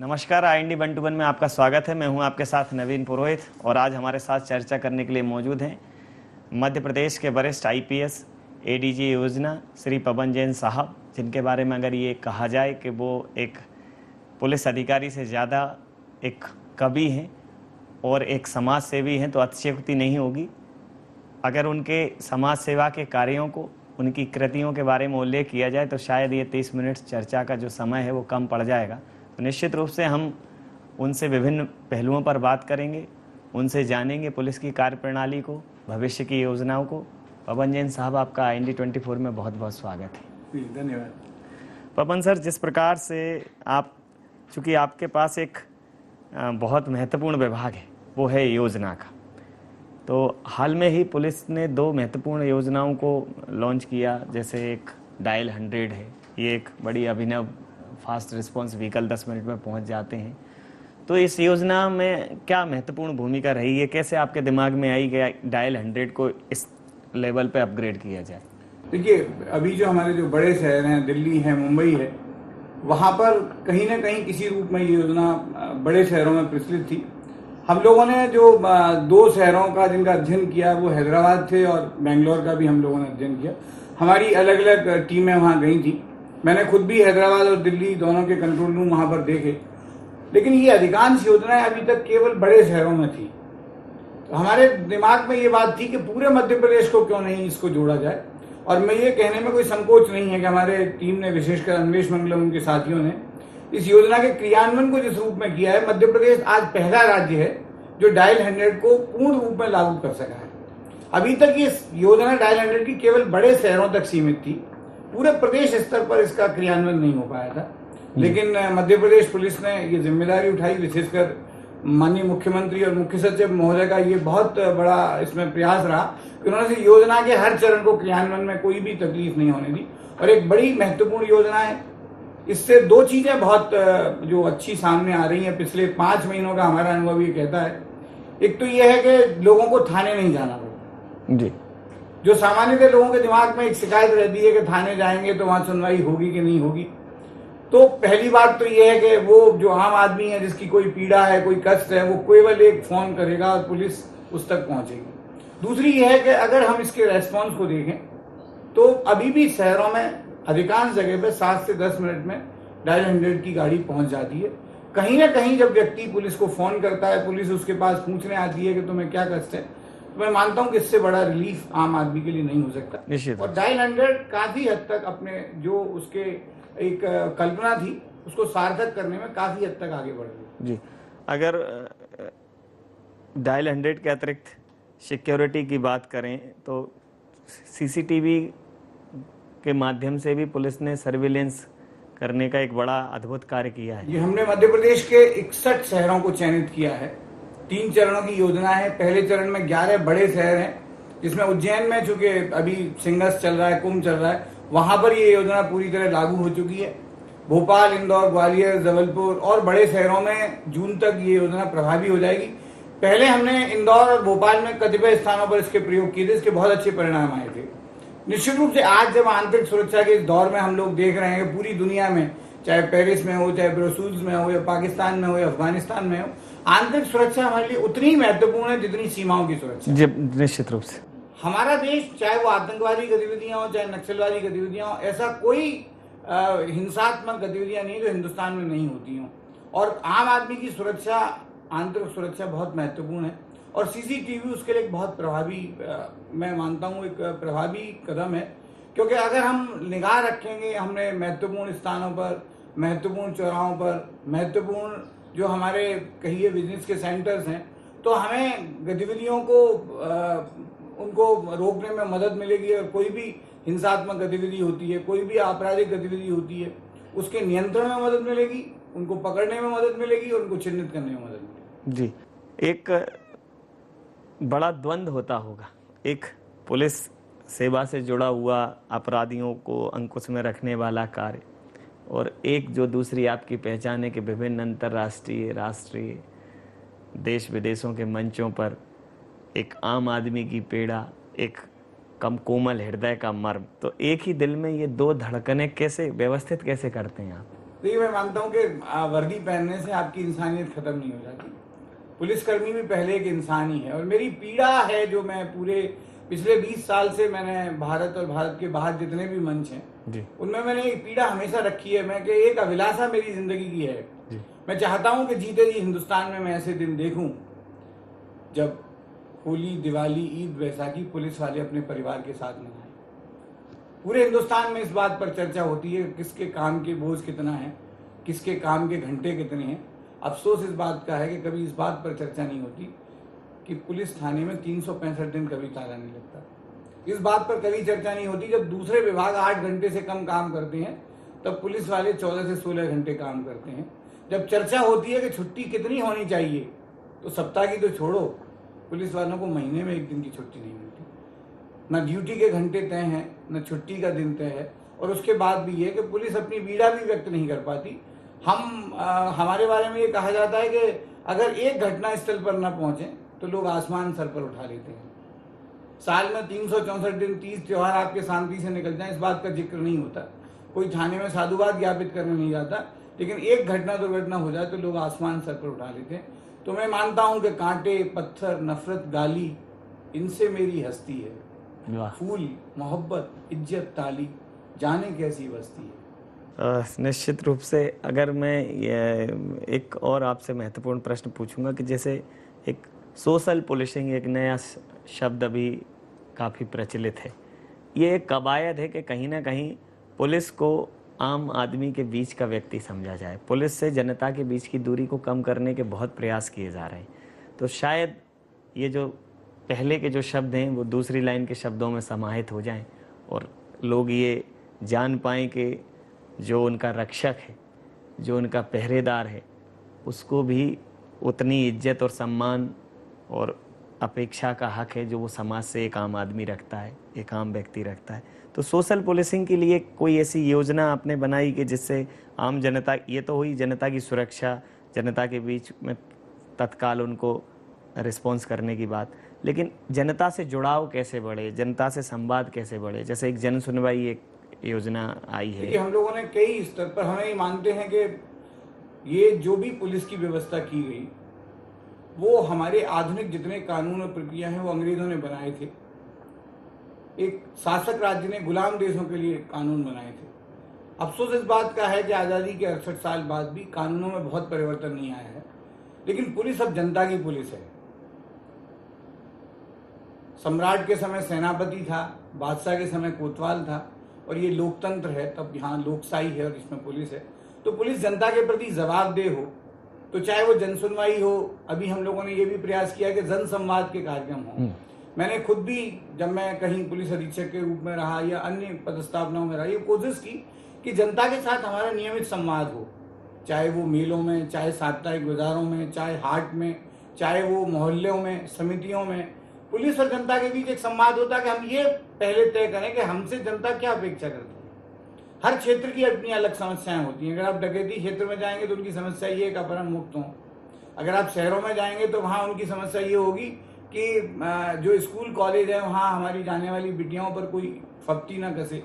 नमस्कार, IND 121 में आपका स्वागत है। मैं हूं आपके साथ नवीन पुरोहित और आज हमारे साथ चर्चा करने के लिए मौजूद हैं मध्य प्रदेश के वरिष्ठ IPS ADG योजना श्री पवन जैन साहब, जिनके बारे में अगर ये कहा जाए कि वो एक पुलिस अधिकारी से ज़्यादा एक कवि हैं और एक समाज सेवी हैं तो अतिशयोक्ति नहीं होगी। अगर उनके समाज सेवा के कार्यों को, उनकी कृतियों के बारे में उल्लेख किया जाए तो शायद ये 30 मिनट चर्चा का जो समय है वो कम पड़ जाएगा। तो निश्चित रूप से हम उनसे विभिन्न पहलुओं पर बात करेंगे, उनसे जानेंगे पुलिस की कार्यप्रणाली को, भविष्य की योजनाओं को। पवन जैन साहब, आपका IND 24 में बहुत बहुत स्वागत है। धन्यवाद। पवन सर, जिस प्रकार से आप, चूँकि आपके पास एक बहुत महत्वपूर्ण विभाग है, वो है योजना का, तो हाल में ही पुलिस ने 2 महत्वपूर्ण योजनाओं को लॉन्च किया। जैसे एक डायल 100 है, ये एक बड़ी अभिनव फास्ट रिस्पॉन्स व्हीकल 10 मिनट में पहुंच जाते हैं। तो इस योजना में क्या महत्वपूर्ण भूमिका रही है? कैसे आपके दिमाग में आई कि डायल 100 को इस लेवल पे अपग्रेड किया जाए? देखिए, अभी जो हमारे जो बड़े शहर हैं, दिल्ली है, मुंबई है, वहाँ पर कहीं ना कहीं किसी रूप में ये योजना बड़े शहरों में प्रचलित थी। हम लोगों ने जो 2 शहरों का जिनका अध्ययन किया वो हैदराबाद थे और बेंगलोर का भी हम लोगों ने अध्ययन किया। हमारी अलग अलग टीमें वहाँ गई थी। मैंने खुद भी हैदराबाद और दिल्ली दोनों के कंट्रोल रूम वहाँ पर देखे, लेकिन ये अधिकांश योजनाएं अभी तक केवल बड़े शहरों में थी। तो हमारे दिमाग में ये बात थी कि पूरे मध्य प्रदेश को क्यों नहीं इसको जोड़ा जाए। और मैं ये कहने में कोई संकोच नहीं है कि हमारे टीम ने, विशेषकर अन्वेष मंगलम उनके साथियों ने, इस योजना के क्रियान्वयन को जिस रूप में किया है, मध्य प्रदेश आज पहला राज्य है जो डायल 100 को पूर्ण रूप में लागू कर सका है। अभी तक ये योजना डायल 100 की केवल बड़े शहरों तक सीमित थी, पूरे प्रदेश स्तर पर इसका क्रियान्वयन नहीं हो पाया था। लेकिन मध्य प्रदेश पुलिस ने ये जिम्मेदारी उठाई, विशेषकर माननीय मुख्यमंत्री और मुख्य सचिव महोदय का ये बहुत बड़ा इसमें प्रयास रहा कि उन्होंने इस योजना के हर चरण को क्रियान्वयन में कोई भी तकलीफ नहीं होने दी। और एक बड़ी महत्वपूर्ण योजना है। इससे 2 चीजें बहुत जो अच्छी सामने आ रही हैं। पिछले 5 महीनों का हमारा अनुभव ये कहता है, एक तो ये है कि लोगों को थाने नहीं जाना पड़ता जी। जो सामान्यतः लोगों के दिमाग में एक शिकायत रहती है कि थाने जाएंगे तो वहां सुनवाई होगी कि नहीं होगी। तो पहली बात तो ये है कि वो जो आम आदमी है, जिसकी कोई पीड़ा है, कोई कष्ट है, वो केवल एक फोन करेगा और पुलिस उस तक पहुंचेगी। दूसरी ये है कि अगर हम इसके रेस्पॉन्स को देखें तो अभी भी शहरों में अधिकांश जगह पे 7 से 10 मिनट में डायल 100 की गाड़ी पहुंच जाती है। कहीं ना कहीं जब व्यक्ति पुलिस को फोन करता है, पुलिस उसके पास पूछने आती है कि तुम्हें क्या कष्ट है, तो मैं मानता हूं कि इससे बड़ा रिलीफ आम आदमी के लिए नहीं हो सकता। निश्चित। और डायल 100 काफी हद तक अपने जो उसके एक कल्पना थी उसको सार्थक करने में काफी हद तक आगे बढ़ रही जी। अगर डायल 100 के अतिरिक्त सिक्योरिटी की बात करें तो CCTV के माध्यम से भी पुलिस ने सर्विलेंस करने का एक बड़ा अद्भुत कार्य किया है। ये हमने मध्य प्रदेश के 61 शहरों को चयनित किया है। 3 चरणों की योजना है। पहले चरण में 11 बड़े शहर हैं, जिसमें उज्जैन में चूंकि अभी सिंगस चल रहा है, कुंभ चल रहा है, वहां पर ये योजना पूरी तरह लागू हो चुकी है। भोपाल, इंदौर, ग्वालियर, जबलपुर और बड़े शहरों में जून तक ये योजना प्रभावी हो जाएगी। पहले हमने इंदौर और भोपाल में कतिपय स्थानों पर इसके प्रयोग किए थे, इसके बहुत अच्छे परिणाम आए थे। निश्चित रूप से आज जब आंतरिक सुरक्षा के इस दौर में हम लोग देख रहे हैं कि पूरी दुनिया में, चाहे पेरिस में हो, चाहे ब्रसेल्स में हो, या पाकिस्तान में हो, या अफगानिस्तान में हो, आंतरिक सुरक्षा हमारे लिए उतनी ही महत्वपूर्ण है जितनी सीमाओं की सुरक्षा। निश्चित रूप से हमारा देश, चाहे वो आतंकवादी गतिविधियां हो, चाहे नक्सलवादी गतिविधियां हो, ऐसा कोई हिंसात्मक गतिविधियां नहीं जो हिंदुस्तान में नहीं होती हों। और आम आदमी की सुरक्षा, आंतरिक सुरक्षा बहुत महत्वपूर्ण है। और CCTV उसके लिए एक बहुत प्रभावी, मैं मानता हूँ एक प्रभावी कदम है। क्योंकि अगर हम निगाह रखेंगे हमने महत्वपूर्ण स्थानों पर, महत्वपूर्ण चौराहों पर, महत्वपूर्ण जो हमारे कहिए बिजनेस के सेंटर्स हैं, तो हमें गतिविधियों को उनको रोकने में मदद मिलेगी। और कोई भी हिंसात्मक गतिविधि होती है, कोई भी आपराधिक गतिविधि होती है, उसके नियंत्रण में मदद मिलेगी, उनको पकड़ने में मदद मिलेगी और उनको चिन्हित करने में मदद मिलेगी। जी। एक बड़ा द्वंद्व होता होगा, एक पुलिस सेवा से जुड़ा हुआ अपराधियों को अंकुश में रखने वाला कार्य, और एक जो दूसरी आपकी पहचान है कि विभिन्न अंतर्राष्ट्रीय, राष्ट्रीय, देश विदेशों के मंचों पर एक आम आदमी की पीड़ा, एक कम कोमल हृदय का मर्म। तो एक ही दिल में ये 2 धड़कनें कैसे व्यवस्थित कैसे करते हैं आप? देखिए, मैं मानता हूँ कि वर्दी पहनने से आपकी इंसानियत खत्म नहीं हो जाती। पुलिसकर्मी भी पहले एक इंसान ही है, और मेरी पीड़ा है जो मैं पूरे पिछले 20 साल से मैंने भारत और भारत के बाहर जितने भी मंच हैं जी उनमें मैंने एक पीड़ा हमेशा रखी है। मैं कि एक अभिलाषा मेरी जिंदगी की है। जी मैं चाहता हूं कि जीते जी हिंदुस्तान में मैं ऐसे दिन देखूं जब होली, दिवाली, ईद, वैसाखी पुलिस वाले अपने परिवार के साथ मनाएं। पूरे हिंदुस्तान में इस बात पर चर्चा होती है किसके काम के बोझ कितना है, किसके काम के घंटे कितने हैं। अफसोस इस बात का है कि कभी इस बात पर चर्चा नहीं होती कि पुलिस थाने में 365 दिन कभी ताला नहीं लगता। इस बात पर कभी चर्चा नहीं होती जब दूसरे विभाग 8 घंटे से कम काम करते हैं तब पुलिस वाले 14 से 16 घंटे काम करते हैं। जब चर्चा होती है कि छुट्टी कितनी होनी चाहिए तो सप्ताह की तो छोड़ो, पुलिस वालों को महीने में 1 दिन की छुट्टी नहीं मिलती। न ड्यूटी के घंटे तय हैं, न छुट्टी का दिन तय है, और उसके बाद भी ये कि पुलिस अपनी पीड़ा भी व्यक्त नहीं कर पाती। हमारे बारे में ये कहा जाता है कि अगर एक घटना स्थल पर न पहुंचे तो लोग आसमान सर पर उठा लेते हैं। साल में 364 दिन 30 त्योहार आपके शांति से निकल जाए, इस बात का जिक्र नहीं होता। कोई थाने में साधुवाद ज्ञापित करने नहीं जाता, लेकिन एक घटना दुर्घटना हो जाए तो लोग आसमान सर पर उठा लेते हैं। तो मैं मानता हूं कि कांटे, पत्थर, नफरत, गाली, इनसे मेरी हस्ती है। वाह। फूल, मोहब्बत, इज्जत, ताली, जाने कैसी बस्ती है। निश्चित रूप से अगर मैं एक और आपसे महत्वपूर्ण प्रश्न पूछूंगा कि जैसे एक सोशल पुलिसिंग एक नया शब्द अभी काफ़ी प्रचलित है, ये एक कवायद है कि कहीं ना कहीं पुलिस को आम आदमी के बीच का व्यक्ति समझा जाए। पुलिस से जनता के बीच की दूरी को कम करने के बहुत प्रयास किए जा रहे हैं। तो शायद ये जो पहले के जो शब्द हैं वो दूसरी लाइन के शब्दों में समाहित हो जाएं और लोग ये जान पाएँ कि जो उनका रक्षक है, जो उनका पहरेदार है, उसको भी उतनी इज्जत और सम्मान और अपेक्षा का हक है जो वो समाज से एक आम आदमी रखता है, एक आम व्यक्ति रखता है। तो सोशल पुलिसिंग के लिए कोई ऐसी योजना आपने बनाई कि जिससे आम जनता, ये तो हुई जनता की सुरक्षा, जनता के बीच में तत्काल उनको रिस्पॉन्स करने की बात, लेकिन जनता से जुड़ाव कैसे बढ़े, जनता से संवाद कैसे बढ़े? जैसे एक जन सुनवाई एक योजना आई है। हम लोगों ने कई स्तर पर हमें ये मानते हैं कि ये जो भी पुलिस की व्यवस्था की गई वो हमारे आधुनिक जितने कानून और प्रक्रिया हैं वो अंग्रेजों ने बनाए थे। एक शासक राज्य ने गुलाम देशों के लिए कानून बनाए थे। अफसोस इस बात का है कि आज़ादी के 68 साल बाद भी कानूनों में बहुत परिवर्तन नहीं आया है, लेकिन पुलिस अब जनता की पुलिस है। सम्राट के समय सेनापति था, बादशाह के समय कोतवाल था, और ये लोकतंत्र है, तब यहाँ लोकशाही है और इसमें पुलिस है। तो पुलिस जनता के प्रति जवाबदेह हो, तो चाहे वो जन सुनवाई हो, अभी हम लोगों ने ये भी प्रयास किया कि जन संवाद के कार्यक्रम हो। मैंने खुद भी जब मैं कहीं पुलिस अधीक्षक के रूप में रहा या अन्य पदस्थापनाओं में रहा, ये कोशिश की कि जनता के साथ हमारा नियमित संवाद हो, चाहे वो मेलों में, चाहे साप्ताहिक बाजारों में, चाहे हाट में, चाहे वो मोहल्लों में, समितियों में, पुलिस और जनता के बीच एक संवाद होता है कि हम ये पहले तय करें कि हमसे जनता क्या अपेक्षा करती है। हर क्षेत्र की अपनी अलग समस्याएं होती हैं। अगर आप डकैती क्षेत्र में जाएंगे तो उनकी समस्या ये कि अपहरण मुक्त हों। अगर आप शहरों में जाएंगे तो वहाँ उनकी समस्या ये होगी कि जो स्कूल कॉलेज है वहाँ हमारी जाने वाली बिटियाओं पर कोई फप्ती ना कसे।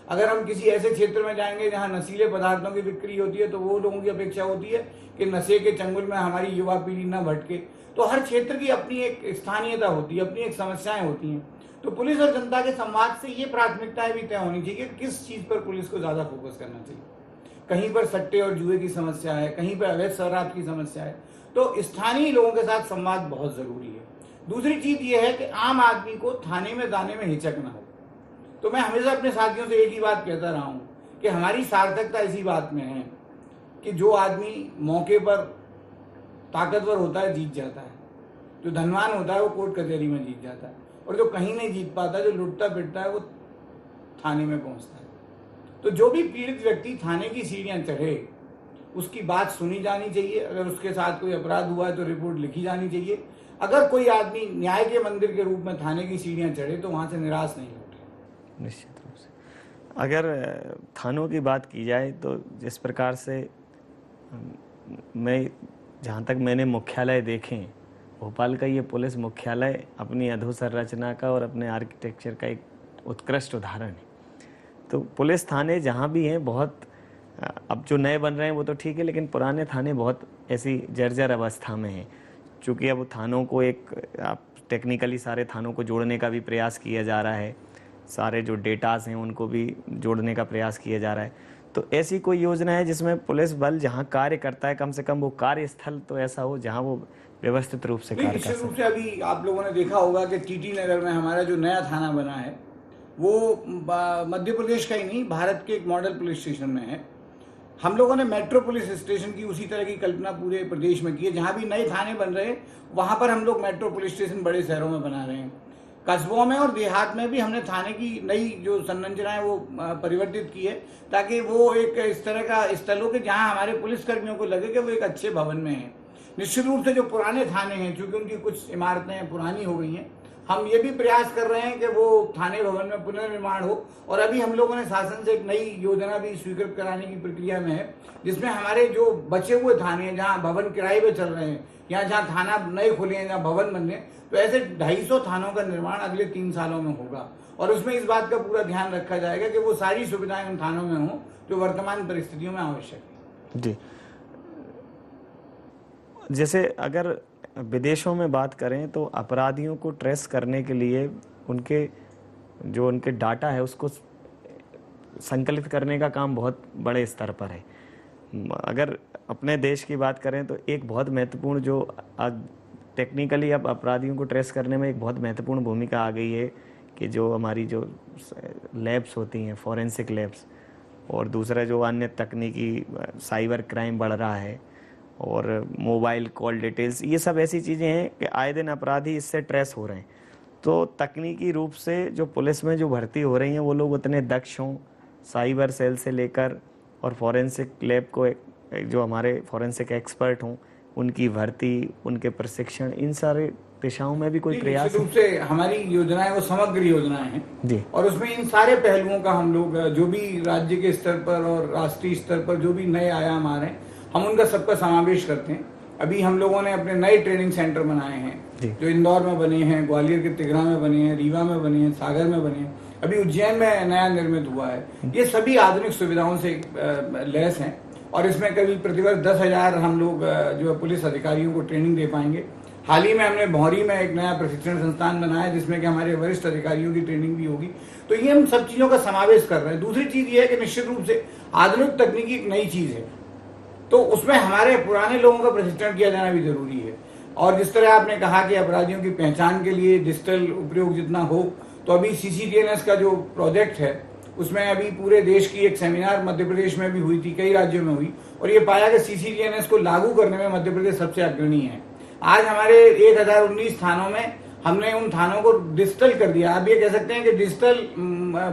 अगर हम किसी ऐसे क्षेत्र में जाएंगे जहाँ नशीले पदार्थों की बिक्री होती है तो वो लोगों की अपेक्षा होती है कि नशे के चंगुल में हमारी युवा पीढ़ी ना भटके। तो हर क्षेत्र की अपनी एक स्थानीयता होती है, अपनी एक समस्याएं होती हैं। तो पुलिस और जनता के संवाद से ये प्राथमिकताएं भी तय होनी चाहिए कि किस चीज पर पुलिस को ज्यादा फोकस करना चाहिए। कहीं पर सट्टे और जुए की समस्या है, कहीं पर अवैध शराब की समस्या है, तो स्थानीय लोगों के साथ संवाद बहुत जरूरी है। दूसरी चीज ये है कि आम आदमी को थाने में जाने में हिचक ना हो। तो मैं हमेशा अपने साथियों से एक ही बात कहता रहा हूं कि हमारी सार्थकता इसी बात में है कि जो आदमी मौके पर ताकतवर होता है जीत जाता है, जो धनवान होता है वो कोर्ट कचहरी में जीत जाता है, और जो कहीं नहीं जीत पाता, जो लुटता पिटता है, वो थाने में पहुंचता है। तो जो भी पीड़ित व्यक्ति थाने की सीढ़ियां चढ़े उसकी बात सुनी जानी चाहिए। अगर उसके साथ कोई अपराध हुआ है तो रिपोर्ट लिखी जानी चाहिए। अगर कोई आदमी न्याय के मंदिर के रूप में थाने की सीढ़ियां चढ़े तो वहां से निराश नहीं लौटे। निश्चित रूप से अगर थानों की बात की जाए तो जिस प्रकार से मैं जहाँ तक मैंने मुख्यालय देखे, भोपाल का ये पुलिस मुख्यालय अपनी अधोसंरचना का और अपने आर्किटेक्चर का एक उत्कृष्ट उदाहरण है। तो पुलिस थाने जहाँ भी हैं बहुत अब जो नए बन रहे हैं वो तो ठीक है, लेकिन पुराने थाने बहुत ऐसी जर्जर अवस्था में हैं। चूँकि अब थानों को एक आप टेक्निकली सारे थानों को जोड़ने का भी प्रयास किया जा रहा है, सारे जो डेटास हैं उनको भी जोड़ने का प्रयास किया जा रहा है। तो ऐसी कोई योजना है जिसमें पुलिस बल जहां कार्य करता है, कम से कम वो कार्यस्थल तो ऐसा हो जहां वो व्यवस्थित रूप से नहीं, कार्य कर निश्चित रूप सके? से अभी आप लोगों ने देखा होगा कि टीटी नगर में हमारा जो नया थाना बना है वो मध्य प्रदेश का ही नहीं, भारत के एक मॉडल पुलिस स्टेशन में है। हम लोगों ने मेट्रो पुलिस स्टेशन की उसी तरह की कल्पना पूरे प्रदेश में की है। जहां भी नए थाने बन रहे हैं वहां पर हम लोग मेट्रो पुलिस स्टेशन बड़े शहरों में बना रहे हैं। कस्बों में और देहात में भी हमने थाने की नई जो संरचना है वो परिवर्तित की है, ताकि वो एक इस तरह का स्थल हो कि जहां हमारे पुलिसकर्मियों को लगे कि वो एक अच्छे भवन में है। निश्चित रूप से जो पुराने थाने हैं, चूंकि उनकी कुछ इमारतें पुरानी हो गई हैं, हम ये भी प्रयास कर रहे हैं कि वो थाने भवन में पुनर्निर्माण हो। और अभी हम लोगों ने शासन से एक नई योजना भी स्वीकृत कराने की प्रक्रिया में है, जिसमें हमारे जो बचे हुए थाने हैं जहां भवन किराए पे चल रहे हैं या जहां थाना नए खुले हैं, जहां भवन बन रहे हैं, तो ऐसे 250 थानों का निर्माण अगले 3 सालों में होगा। और उसमें इस बात का पूरा ध्यान रखा जाएगा कि वो सारी सुविधाएं उन थानों में हों जो वर्तमान परिस्थितियों में आवश्यक है। जी, जैसे अगर विदेशों में बात करें तो अपराधियों को ट्रेस करने के लिए उनके डाटा है उसको संकलित करने का काम बहुत बड़े स्तर पर है। अगर अपने देश की बात करें तो एक बहुत महत्वपूर्ण जो टेक्निकली अब अपराधियों को ट्रेस करने में एक बहुत महत्वपूर्ण भूमिका आ गई है कि जो हमारी जो लैब्स होती हैं, फॉरेंसिक लैब्स, और दूसरा जो अन्य तकनीकी साइबर क्राइम बढ़ रहा है और मोबाइल कॉल डिटेल्स, ये सब ऐसी चीज़ें हैं कि आए दिन अपराधी इससे ट्रेस हो रहे हैं। तो तकनीकी रूप से जो पुलिस में जो भर्ती हो रही हैं वो लोग उतने दक्ष हों, साइबर सेल से लेकर और फॉरेंसिक लैब को एक जो हमारे फॉरेंसिक एक्सपर्ट हों, उनकी भर्ती, उनके प्रशिक्षण, इन सारे दिशाओं में भी कोई प्रयास निश्चित रूप से हमारी योजनाएं वो समग्र योजनाएं हैं जी, और उसमें इन सारे पहलुओं का हम लोग जो भी राज्य के स्तर पर और राष्ट्रीय स्तर पर जो भी नए आयाम आ रहे हैं, हम उनका सबका समावेश करते हैं। अभी हम लोगों ने अपने नए ट्रेनिंग सेंटर बनाए हैं जो इंदौर में बने हैं, ग्वालियर के तिगरा में बने हैं, रीवा में बने हैं, सागर में बने हैं, अभी उज्जैन में नया निर्मित हुआ है। ये सभी आधुनिक सुविधाओं से लैस हैं और इसमें करीब प्रतिवर्ष 10,000 हम लोग जो पुलिस अधिकारियों को ट्रेनिंग दे पाएंगे। हाल ही में हमने भौरी में एक नया प्रशिक्षण संस्थान बनाया जिसमें कि हमारे वरिष्ठ अधिकारियों की ट्रेनिंग भी होगी। तो ये हम सब चीजों का समावेश कर रहे हैं। दूसरी चीज ये है कि निश्चित रूप से आधुनिक तकनीकी एक नई चीज है, तो उसमें हमारे पुराने लोगों का प्रशिक्षण किया जाना भी जरूरी है। और जिस तरह आपने कहा कि अपराधियों की पहचान के लिए डिजिटल उपयोग जितना हो, तो अभी CCTNS का जो प्रोजेक्ट है उसमें अभी पूरे देश की एक सेमिनार मध्य प्रदेश में भी हुई थी, कई राज्यों में हुई, और ये पाया कि CCTNS को लागू करने में मध्य प्रदेश सबसे अग्रणी है। आज हमारे 1019 थानों में हमने उन थानों को डिजिटल कर दिया। आप ये कह सकते हैं कि डिजिटल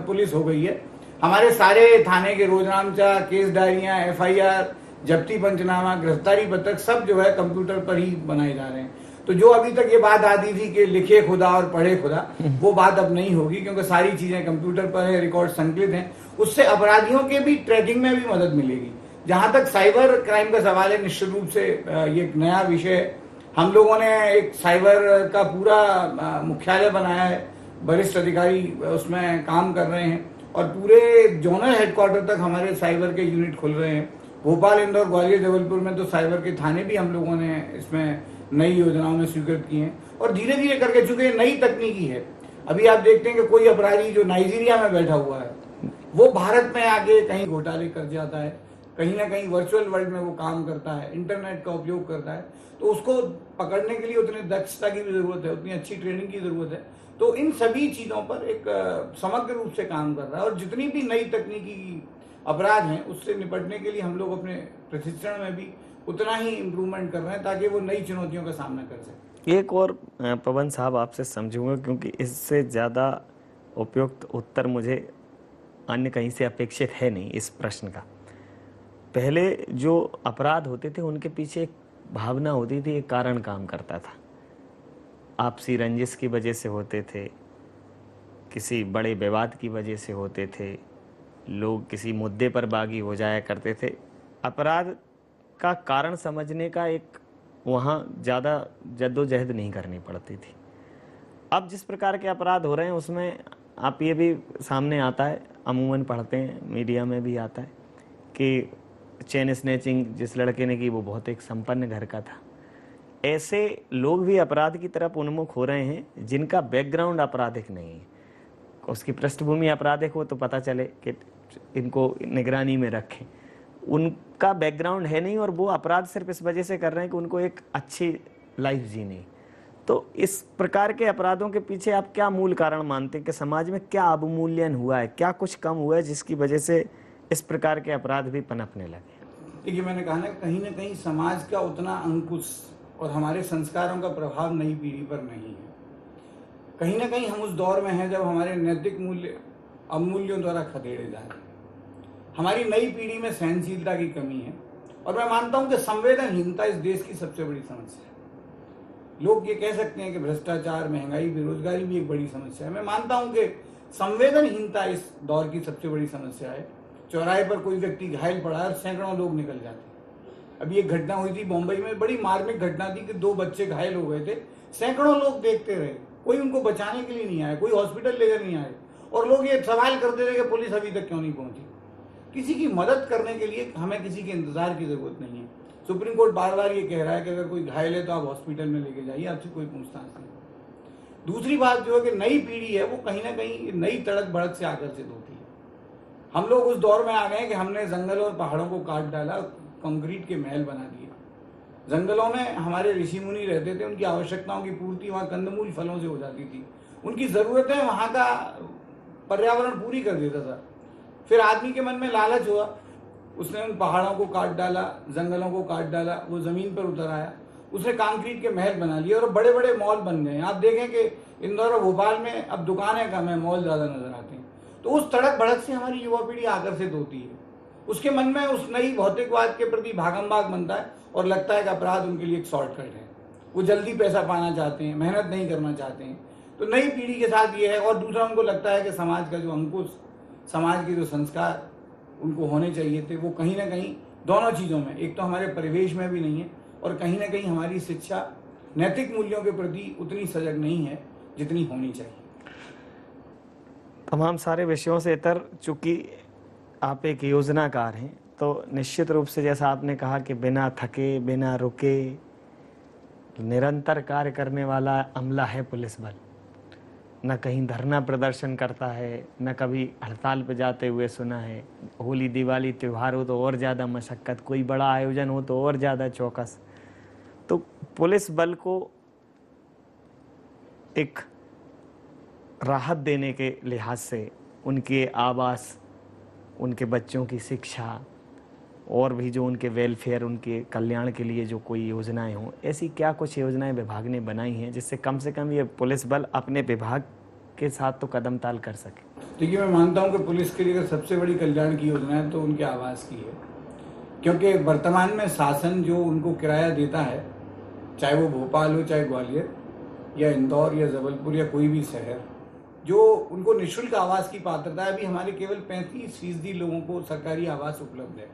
पुलिस हो गई है। हमारे सारे थाने के रोजनामचा, केस डायरियां, FIR, जब्ती पंचनामा, गिरफ्तारी पत्रक सब जो है कंप्यूटर पर ही बनाए जा रहे हैं। तो जो अभी तक ये बात आती थी कि लिखे खुदा और पढ़े खुदा, वो बात अब नहीं होगी, क्योंकि सारी चीजें कंप्यूटर पर है, रिकॉर्ड संकलित हैं। उससे अपराधियों के भी ट्रैकिंग में भी मदद मिलेगी। जहां तक साइबर क्राइम का सवाल है, निश्चित रूप से ये एक नया विषय है। हम लोगों ने एक साइबर का पूरा मुख्यालय बनाया है, वरिष्ठ अधिकारी उसमें काम कर रहे हैं और पूरे जोनल हेडक्वार्टर तक हमारे साइबर के यूनिट खुल रहे हैं। भोपाल, इंदौर, ग्वालियर, जबलपुर में तो साइबर के थाने भी हम लोगों ने इसमें नई योजनाओं में स्वीकृत किए हैं और धीरे धीरे करके, चूंकि नई तकनीकी है, अभी आप देखते हैं कि कोई अपराधी जो नाइजीरिया में बैठा हुआ है वो भारत में आके कहीं घोटाले कर जाता है, कहीं ना कहीं वर्चुअल वर्ल्ड में वो काम करता है, इंटरनेट का उपयोग करता है, तो उसको पकड़ने के लिए उतनी दक्षता की भी जरूरत है, उतनी अच्छी ट्रेनिंग की जरूरत है। तो इन सभी चीजों पर एक समग्र रूप से काम कर रहा है और जितनी भी नई तकनीकी अपराध हैं उससे निपटने के लिए हम लोग अपने प्रशिक्षण में भी उतना ही इम्प्रूवमेंट कर रहे हैं ताकि वो नई चुनौतियों का सामना कर सके। एक और पवन साहब आपसे समझूंगा, क्योंकि इससे ज़्यादा उपयुक्त उत्तर मुझे अन्य कहीं से अपेक्षित है नहीं इस प्रश्न का। पहले जो अपराध होते थे उनके पीछे एक भावना होती थी, एक कारण काम करता था। आपसी रंजिश की वजह से होते थे, किसी बड़े विवाद की वजह से होते थे, लोग किसी मुद्दे पर बागी हो जाया करते थे। अपराध का कारण समझने का एक वहाँ ज़्यादा जद्दोजहद नहीं करनी पड़ती थी। अब जिस प्रकार के अपराध हो रहे हैं उसमें आप ये भी सामने आता है, अमूमन पढ़ते हैं, मीडिया में भी आता है कि चेन स्नैचिंग जिस लड़के ने की वो बहुत एक संपन्न घर का था। ऐसे लोग भी अपराध की तरफ उन्मुख हो रहे हैं जिनका बैकग्राउंड आपराधिक नहीं है, उसकी पृष्ठभूमि आपराधिक हो तो पता चले कि इनको निगरानी में रखें। उनका बैकग्राउंड है नहीं और वो अपराध सिर्फ इस वजह से कर रहे हैं कि उनको एक अच्छी लाइफ जीनी। तो इस प्रकार के अपराधों के पीछे आप क्या मूल कारण मानते हैं कि समाज में क्या अवमूल्यन हुआ है, क्या कुछ कम हुआ है जिसकी वजह से इस प्रकार के अपराध भी पनपने लगे? देखिए, मैंने कहा ना कहीं समाज का उतना अंकुश और हमारे संस्कारों का प्रभाव नई पीढ़ी पर नहीं है। कहीं ना कहीं हम उस दौर में हैं जब हमारे नैतिक मूल्य अमूल्यों द्वारा खदेड़े जा रहे हैं। हमारी नई पीढ़ी में सहनशीलता की कमी है और मैं मानता हूं कि संवेदनहीनता इस देश की सबसे बड़ी समस्या है। लोग ये कह सकते हैं कि भ्रष्टाचार, महंगाई, बेरोजगारी भी एक बड़ी समस्या है। मैं मानता हूं कि संवेदनहीनता इस दौर की सबसे बड़ी समस्या है। चौराहे पर कोई व्यक्ति घायल पड़ा है और सैकड़ों लोग निकल जाते हैं। अभी एक घटना हुई थी मुंबई में, बड़ी मार्मिक घटना थी कि 2 बच्चे घायल हो गए थे, सैकड़ों लोग देखते रहे, कोई उनको बचाने के लिए नहीं आया, कोई हॉस्पिटल लेकर नहीं आए और लोग ये सवाल करते रहे कि पुलिस अभी तक क्यों नहीं पहुंची। किसी की मदद करने के लिए हमें किसी के इंतजार की जरूरत नहीं है। सुप्रीम कोर्ट बार बार ये कह रहा है कि अगर कोई घायल है तो आप हॉस्पिटल में लेके जाइए, आपसे कोई पूछताछ नहीं। दूसरी बात जो है कि नई पीढ़ी है वो कहीं ना कहीं नई तड़क भड़क से आकर्षित होती है। हम लोग उस दौर में आ गए कि हमने जंगल और पहाड़ों को काट डाला, कंक्रीट के महल बना दिए। जंगलों में हमारे ऋषि मुनि रहते थे, उनकी आवश्यकताओं की पूर्ति वहाँ कंदमूल फलों से हो जाती थी, उनकी जरूरतें वहाँ का पर्यावरण पूरी कर देता था। फिर आदमी के मन में लालच हुआ, उसने उन पहाड़ों को काट डाला, जंगलों को काट डाला, वो जमीन पर उतर आया, उसने कंक्रीट के महल बना लिए और बड़े बड़े मॉल बन गए। आप देखें कि इंदौर और भोपाल में अब दुकानें कम है, मॉल ज्यादा नजर आते हैं। तो उस तड़क भड़क से हमारी युवा पीढ़ी आकर्षित होती है। उसके मन में उस नई भौतिकवाद के प्रति भागम भाग बनता है और लगता है कि अपराध उनके लिए एक शॉर्टकट है। वो जल्दी पैसा पाना चाहते हैं, मेहनत नहीं करना चाहते हैं। तो नई पीढ़ी के साथ ये है। और दूसरा, उनको लगता है कि समाज का जो अंकुश, समाज के जो संस्कार उनको होने चाहिए थे, वो कहीं ना कहीं दोनों चीज़ों में, एक तो हमारे परिवेश में भी नहीं है और कहीं ना कहीं हमारी शिक्षा नैतिक मूल्यों के प्रति उतनी सजग नहीं है जितनी होनी चाहिए। तमाम सारे विषयों से इतर, चूंकि आप एक योजनाकार हैं तो निश्चित रूप से जैसा आपने कहा कि बिना थके, बिना रुके निरंतर कार्य करने वाला अमला है पुलिस बल। न कहीं धरना प्रदर्शन करता है, न कभी हड़ताल पर जाते हुए सुना है। होली, दिवाली, त्यौहार हो तो और ज़्यादा मशक्क़त, कोई बड़ा आयोजन हो तो और ज़्यादा चौकस। तो पुलिस बल को एक राहत देने के लिहाज से उनके आवास, उनके बच्चों की शिक्षा और भी जो उनके वेलफेयर, उनके कल्याण के लिए जो कोई योजनाएं हों, ऐसी क्या कुछ योजनाएं विभाग ने बनाई हैं जिससे कम से कम ये पुलिस बल अपने विभाग के साथ तो कदम ताल कर सके? देखिए, मैं मानता हूं कि पुलिस के लिए अगर सबसे बड़ी कल्याण की योजना है तो उनके आवास की है। क्योंकि वर्तमान में शासन जो उनको किराया देता है, चाहे वो भोपाल हो, चाहे ग्वालियर या इंदौर या जबलपुर या कोई भी शहर, जो उनको निःशुल्क आवास की पात्रता है, अभी हमारे केवल 35% लोगों को सरकारी आवास उपलब्ध है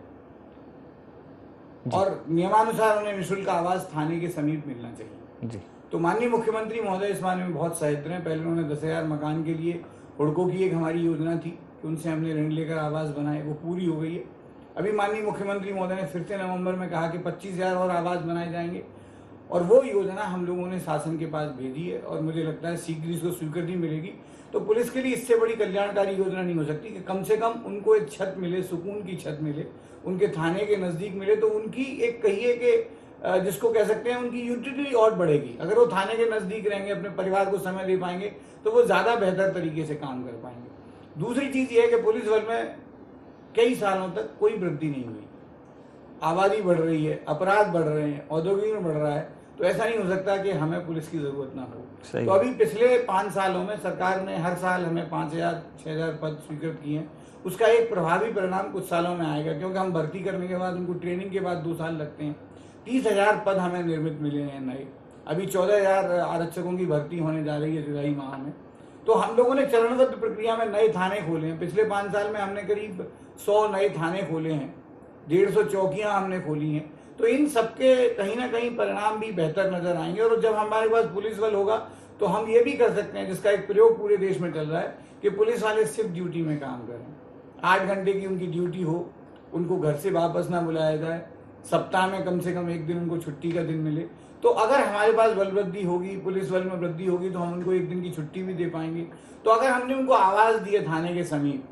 और नियमानुसार उन्हें निःशुल्क आवास थाने के समीप मिलना चाहिए जी। तो माननीय मुख्यमंत्री महोदय इस बारे में बहुत सहायता हैं। पहले उन्होंने 10,000 मकान के लिए हुड़को की एक हमारी योजना थी कि उनसे हमने ऋण लेकर आवास बनाए, वो पूरी हो गई है। अभी माननीय मुख्यमंत्री महोदय ने फिर से नवंबर में कहा कि 25,000 और आवास बनाए जाएंगे और वो योजना हम लोगों ने शासन के पास भेजी है और मुझे लगता है शीघ्र इसको स्वीकृति मिलेगी। तो पुलिस के लिए इससे बड़ी कल्याणकारी योजना नहीं हो सकती कि कम से कम उनको एक छत मिले, सुकून की छत मिले, उनके थाने के नज़दीक मिले, तो उनकी एक कहिए कि जिसको कह सकते हैं उनकी यूटिलिटी और बढ़ेगी। अगर वो थाने के नज़दीक रहेंगे, अपने परिवार को समय दे पाएंगे, तो वो ज़्यादा बेहतर तरीके से काम कर पाएंगे। दूसरी चीज़ ये है कि पुलिस बल में कई सालों तक कोई वृद्धि नहीं हुई। आबादी बढ़ रही है, अपराध बढ़ रहे हैं, औद्योगिकरण बढ़ रहा है, तो ऐसा नहीं हो सकता कि हमें पुलिस की जरूरत ना हो। तो अभी पिछले 5 सालों में सरकार ने हर साल हमें 5,000 6,000 पद स्वीकृत किए हैं। उसका एक प्रभावी परिणाम कुछ सालों में आएगा, क्योंकि हम भर्ती करने के बाद उनको ट्रेनिंग के बाद 2 साल लगते हैं। 30,000 पद हमें निर्मित मिले हैं नए। अभी 14,000 आरक्षकों की भर्ती होने जा रही है जुलाई माह में। तो हम लोगों ने चरणबद्ध प्रक्रिया में नए थाने खोले हैं। पिछले 5 साल में हमने करीब 100 नए थाने खोले हैं, 150 चौकियां हमने खोली हैं। तो इन सबके कहीं ना कहीं परिणाम भी बेहतर नजर आएंगे। और जब हमारे पास पुलिस बल होगा तो हम ये भी कर सकते हैं, जिसका एक प्रयोग पूरे देश में चल रहा है, कि पुलिस वाले सिर्फ ड्यूटी में काम करें। 8 घंटे की उनकी ड्यूटी हो, उनको घर से वापस ना बुलाया जाए, सप्ताह में कम से कम एक दिन उनको छुट्टी का दिन मिले। तो अगर हमारे पास बल वृद्धि होगी, पुलिस बल में वृद्धि होगी, तो हम उनको एक दिन की छुट्टी भी दे पाएंगे। तो अगर हमने उनको आवाज दी है थाने के समीप,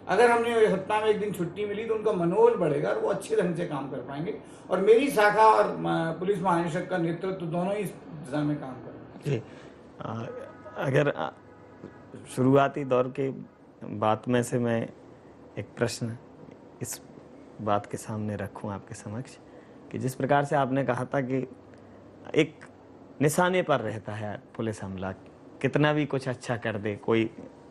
अगर हमने सप्ताह में एक दिन छुट्टी मिली, तो उनका मनोबल बढ़ेगा और वो अच्छे ढंग से काम कर पाएंगे। और मेरी शाखा और पुलिस महानिरीक्षक का नेतृत्व दोनों ही इस दिशा में काम कर रहे हैं। अगर शुरुआती दौर के बात में से मैं एक प्रश्न इस बात के सामने रखूं आपके समक्ष कि जिस प्रकार से आपने कहा था कि एक निशाने पर रहता है पुलिस अमला, कितना भी कुछ अच्छा कर दे, कोई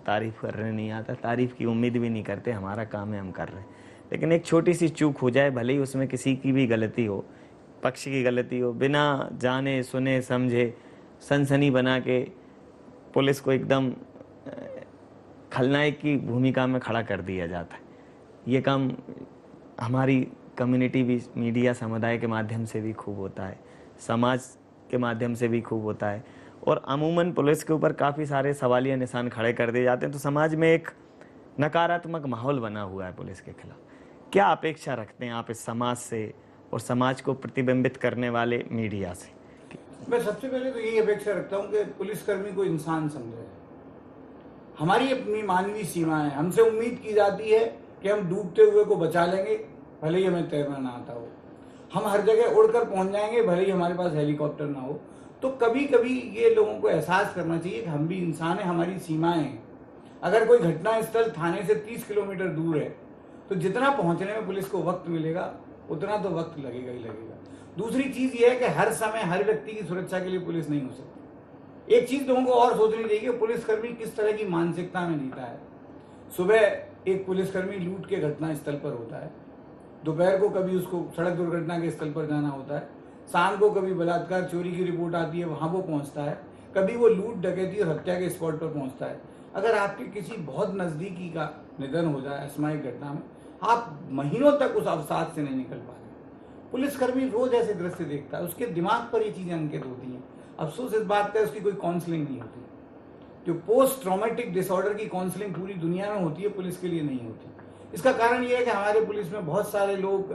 तारीफ करने नहीं आता, तारीफ की उम्मीद भी नहीं करते, हमारा काम है हम कर रहे हैं। लेकिन एक छोटी सी चूक हो जाए, भले ही उसमें किसी की भी गलती हो, पक्ष की गलती हो, बिना जाने सुने समझे सनसनी बना के पुलिस को एकदम खलनायक की भूमिका में खड़ा कर दिया जाता है। ये काम हमारी कम्युनिटी भी मीडिया समुदाय के माध्यम से भी खूब होता है, समाज के माध्यम से भी खूब होता है, और अमूमन पुलिस के ऊपर काफ़ी सारे सवालिया निशान खड़े कर दिए जाते हैं। तो समाज में एक नकारात्मक माहौल बना हुआ है पुलिस के खिलाफ। क्या अपेक्षा रखते हैं आप इस समाज से और समाज को प्रतिबिंबित करने वाले मीडिया से? मैं सबसे पहले तो यही अपेक्षा रखता हूँ कि पुलिसकर्मी को इंसान समझे। हमारी अपनी मानवीय सीमा है, हमसे उम्मीद की जाती है कि हम डूबते हुए को बचा लेंगे, भले ही हमें तैरना ना आता हो। हम हर जगह उड़कर पहुंच जाएंगे, भले ही हमारे पास हेलीकॉप्टर ना हो। तो कभी कभी ये लोगों को एहसास करना चाहिए कि हम भी इंसान हैं, हमारी सीमाएं हैं। अगर कोई घटना स्थल थाने से 30 किलोमीटर दूर है, तो जितना पहुंचने में पुलिस को वक्त मिलेगा उतना तो वक्त लगेगा ही लगेगा। दूसरी चीज ये है कि हर समय हर व्यक्ति की सुरक्षा के लिए पुलिस नहीं हो सकती। एक चीज लोगों को और सोचनी चाहिए, पुलिसकर्मी किस तरह की मानसिकता में जीता है। सुबह एक पुलिसकर्मी लूट के घटना स्थल पर होता है, दोपहर को कभी उसको सड़क दुर्घटना के स्थल पर जाना होता है, शाम को कभी बलात्कार चोरी की रिपोर्ट आती है, वहां वो पहुंचता है, कभी वो लूट डकैती और हत्या के स्पॉट पर पहुंचता है। अगर आपके किसी बहुत नजदीकी का निधन हो जाए असामयिक घटना में, आप महीनों तक उस अवसाद से नहीं निकल पा रहे। पुलिसकर्मी रोज ऐसे दृश्य देखता है, उसके दिमाग पर ये चीजें अंकित होती हैं। अफसोस इस बात का उसकी कोई काउंसलिंग नहीं होती। जो पोस्ट ट्रॉमेटिक डिसऑर्डर की काउंसलिंग पूरी दुनिया में होती है, पुलिस के लिए नहीं होती। इसका कारण यह है कि हमारे पुलिस में बहुत सारे लोग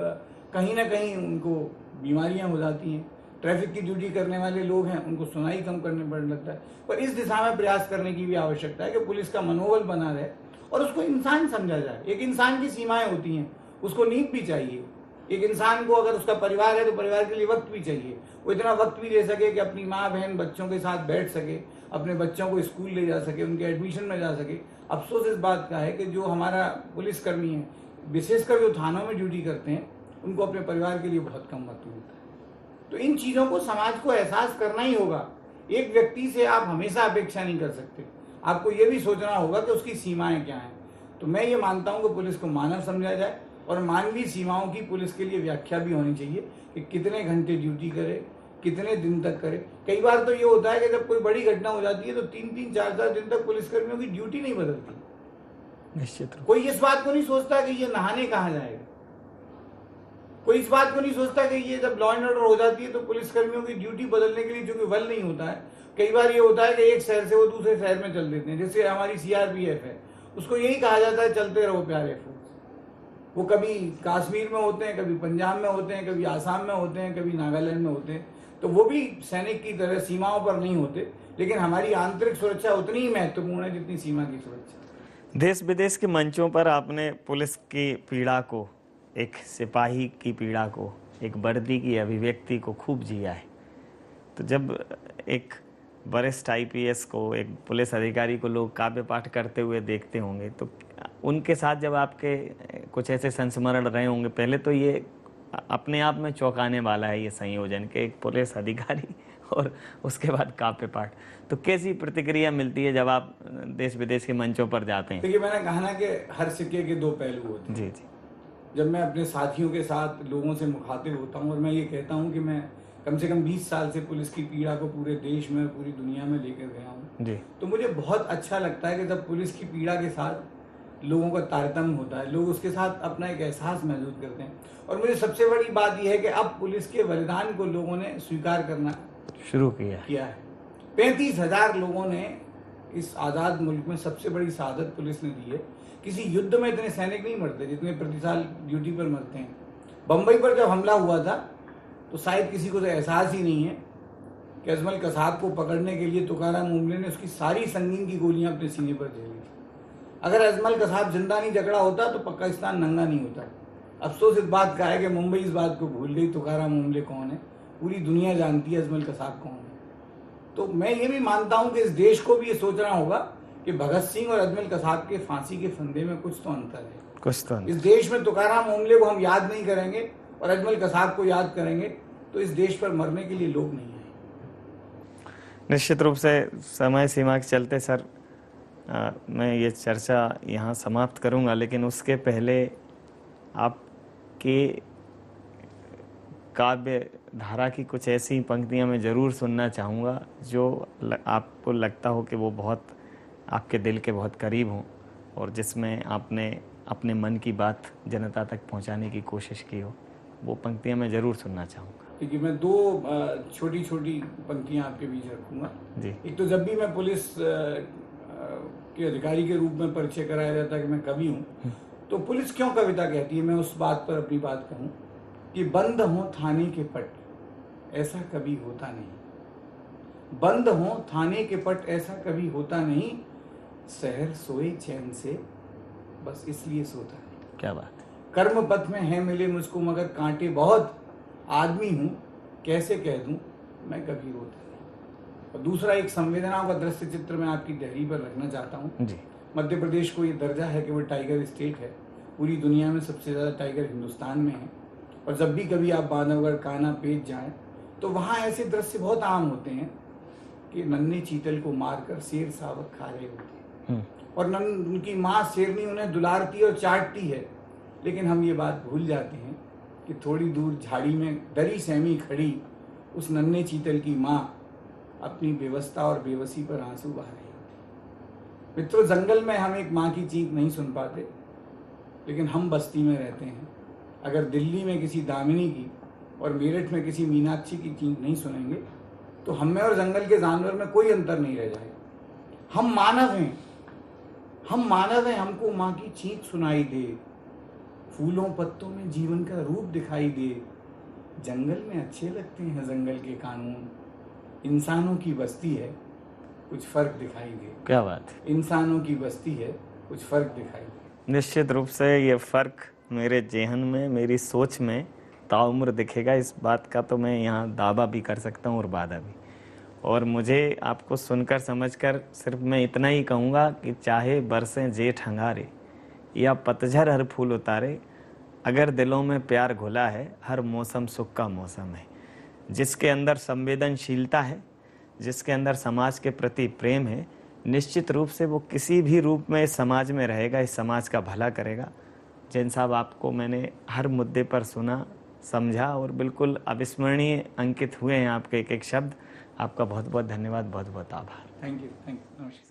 कहीं ना कहीं उनको बीमारियां हो जाती हैं। ट्रैफिक की ड्यूटी करने वाले लोग हैं, उनको सुनाई कम करने पड़ने लगता है। पर इस दिशा में प्रयास करने की भी आवश्यकता है कि पुलिस का मनोबल बना रहे और उसको इंसान समझा जाए। एक इंसान की सीमाएं होती हैं, उसको नींद भी चाहिए। एक इंसान को अगर उसका परिवार है तो परिवार के लिए वक्त भी चाहिए। वो इतना वक्त भी दे सके कि अपनी माँ बहन बच्चों के साथ बैठ सके, अपने बच्चों को स्कूल ले जा सके, उनके एडमिशन में जा सके। अफसोस इस बात का है कि जो हमारा पुलिसकर्मी है, विशेषकर जो थानों में ड्यूटी करते हैं, उनको अपने परिवार के लिए बहुत कम वक्त मिलता है। तो इन चीजों को समाज को एहसास करना ही होगा। एक व्यक्ति से आप हमेशा अपेक्षा नहीं कर सकते, आपको ये भी सोचना होगा कि उसकी सीमाएं क्या हैं। तो मैं ये मानता हूं कि पुलिस को मानव समझा जाए और मानवीय सीमाओं की पुलिस के लिए व्याख्या भी होनी चाहिए कि कितने घंटे ड्यूटी करे, कितने दिन तक करे। कई बार तो ये होता है कि जब कोई बड़ी घटना हो जाती है तो 3-3, 4-4 दिन तक पुलिसकर्मियों की ड्यूटी नहीं बदलती। निश्चित रूप कोई इस बात को नहीं सोचता कि ये नहाने कहाँ जाएगा, कोई इस बात को नहीं सोचता कि ये जब लॉ एंड ऑर्डर हो जाती है तो पुलिसकर्मियों की ड्यूटी बदलने के लिए जो कि बल नहीं होता है। कई बार ये होता है कि एक शहर से वो दूसरे शहर में चल देते हैं। जैसे हमारी CRPF है, उसको यही कहा जाता है चलते रहो प्यारे फोर्स। वो कभी कश्मीर में होते हैं, कभी पंजाब में होते हैं, कभी आसाम में होते हैं, कभी नागालैंड में होते हैं। तो वो भी सैनिक की तरह सीमाओं पर नहीं होते, लेकिन हमारी आंतरिक सुरक्षा उतनी ही महत्वपूर्ण है जितनी सीमा की सुरक्षा। देश विदेश के मंचों पर आपने पुलिस की पीड़ा को, एक सिपाही की पीड़ा को, एक वर्दी की अभिव्यक्ति को खूब जिया है। तो जब एक वरिष्ठ IPS को, एक पुलिस अधिकारी को लोग काव्य पाठ करते हुए देखते होंगे, तो उनके साथ जब आपके कुछ ऐसे संस्मरण रहे होंगे, पहले तो ये अपने आप में चौंकाने वाला है ये संयोजन के एक पुलिस अधिकारी और उसके बाद काव्य पाठ। तो कैसी प्रतिक्रिया मिलती है जब आप देश विदेश के मंचों पर जाते हैं? देखिए, मैंने कहा ना कि हर सिक्के के दो पहलू होते हैं। जी जी। जब मैं अपने साथियों के साथ लोगों से मुखातिब होता हूँ और मैं ये कहता हूँ कि मैं कम से कम 20 साल से पुलिस की पीड़ा को पूरे देश में, पूरी दुनिया में लेकर गया हूँ जी, तो मुझे बहुत अच्छा लगता है कि जब पुलिस की पीड़ा के साथ लोगों का तारतम्य होता है, लोग उसके साथ अपना एक एहसास महसूस करते हैं। और मुझे सबसे बड़ी बात यह है कि अब पुलिस के बलिदान को लोगों ने स्वीकार करना शुरू किया है। 35,000 लोगों ने इस आज़ाद मुल्क में सबसे बड़ी शहादत पुलिस ने दी है। किसी युद्ध में इतने सैनिक नहीं मरते जितने प्रति साल ड्यूटी पर मरते हैं। बम्बई पर जब हमला हुआ था तो शायद किसी को तो एहसास ही नहीं है कि अजमल कसाब को पकड़ने के लिए तुकाराम ओमले ने उसकी सारी संगीन की गोलियां अपने सीने पर झेली थी। अगर अजमल कसाब जिंदा नहीं जकड़ा होता तो पाकिस्तान नंगा नहीं होता। अफसोस इस बात का है कि मुंबई इस बात को भूल गई तुकाराम ओमले कौन है। पूरी दुनिया जानती है अजमल कसाब कौन है। तो मैं ये भी मानता हूं कि इस देश को भी ये सोचना होगा कि भगत सिंह और अजमल कसाब के फांसी के फंदे में कुछ तो अंतर है। कुछ तो इस देश में तुकाराम ओमले को हम याद नहीं करेंगे और अजमल कसाब को याद करेंगे तो इस देश पर मरने के लिए लोग नहीं हैं। निश्चित रूप से समय सीमा के चलते सर मैं ये चर्चा यहाँ समाप्त करूँगा, लेकिन उसके पहले आपके काव्य धारा की कुछ ऐसी पंक्तियाँ मैं ज़रूर सुनना चाहूँगा जो आपको लगता हो कि वो बहुत आपके दिल के बहुत करीब हों और जिसमें आपने अपने मन की बात जनता तक पहुँचाने की कोशिश की हो। वो पंक्तियाँ मैं ज़रूर सुनना चाहूँगा। देखिए, मैं दो छोटी छोटी पंक्तियाँ आपके बीच रखूँगा जी। एक तो जब भी मैं पुलिस के अधिकारी के रूप में परिचय कराया जाता है कि मैं कवि हूँ, तो पुलिस क्यों कविता कहती है, मैं उस बात पर अपनी बात कहूँ कि बंद हो थाने के पट ऐसा कभी होता नहीं। बंद हो थाने के पट ऐसा कभी होता नहीं। शहर सोए चैन से बस इसलिए सोता नहीं। क्या बात है। कर्म पथ में है मिले मुझको मगर कांटे बहुत। आदमी हूँ कैसे कह दूँ मैं कभी रोता नहीं। और दूसरा एक संवेदनाओं का दृश्य चित्र मैं आपकी दहली पर रखना चाहता हूँ। जी। मध्य प्रदेश को ये दर्जा है कि वो टाइगर स्टेट है। पूरी दुनिया में सबसे ज़्यादा टाइगर हिंदुस्तान में है। और जब भी कभी आप बांधवगढ़ कान्हा पेच जाएं तो वहाँ ऐसे दृश्य बहुत आम होते हैं कि नन्हे चीतल को मारकर शेर सावक खा रहे होते हैं और उनकी माँ शेरनी उन्हें दुलारती और चाटती है। लेकिन हम ये बात भूल जाते हैं कि थोड़ी दूर झाड़ी में डरी सहमी खड़ी उस नन्हे चीतल की माँ अपनी बेवस्था और बेबसी पर आंसू बहा रही होती। मित्रों, जंगल में हम एक माँ की चीख नहीं सुन पाते, लेकिन हम बस्ती में रहते हैं। अगर दिल्ली में किसी दामिनी की और मेरठ में किसी मीनाक्षी की चीख नहीं सुनेंगे तो हम में और जंगल के जानवर में कोई अंतर नहीं रह जाएगा। हम मानव हैं, हमको माँ की चीख सुनाई दे। फूलों पत्तों में जीवन का रूप दिखाई दे। जंगल में अच्छे लगते हैं जंगल के कानून। इंसानों की बस्ती है कुछ फर्क दिखाई दे। क्या बात है। इंसानों की बस्ती है कुछ फर्क दिखाई दे। निश्चित रूप से ये फ़र्क मेरे जेहन में, मेरी सोच में ताउम्र दिखेगा। इस बात का तो मैं यहाँ दावा भी कर सकता हूँ और वादा भी। और मुझे आपको सुनकर समझकर सिर्फ मैं इतना ही कहूँगा कि चाहे बरसें जेठ अंगारे या पतझड़ हर फूल उतारे, अगर दिलों में प्यार घुला है हर मौसम सुख का मौसम है। जिसके अंदर संवेदनशीलता है, जिसके अंदर समाज के प्रति प्रेम है, निश्चित रूप से वो किसी भी रूप में इस समाज में रहेगा, इस समाज का भला करेगा। जैन साहब, आपको मैंने हर मुद्दे पर सुना, समझा और बिल्कुल अविस्मरणीय अंकित हुए हैं आपके एक एक शब्द। आपका बहुत बहुत धन्यवाद, बहुत बहुत आभार। थैंक यू, नमस्कार।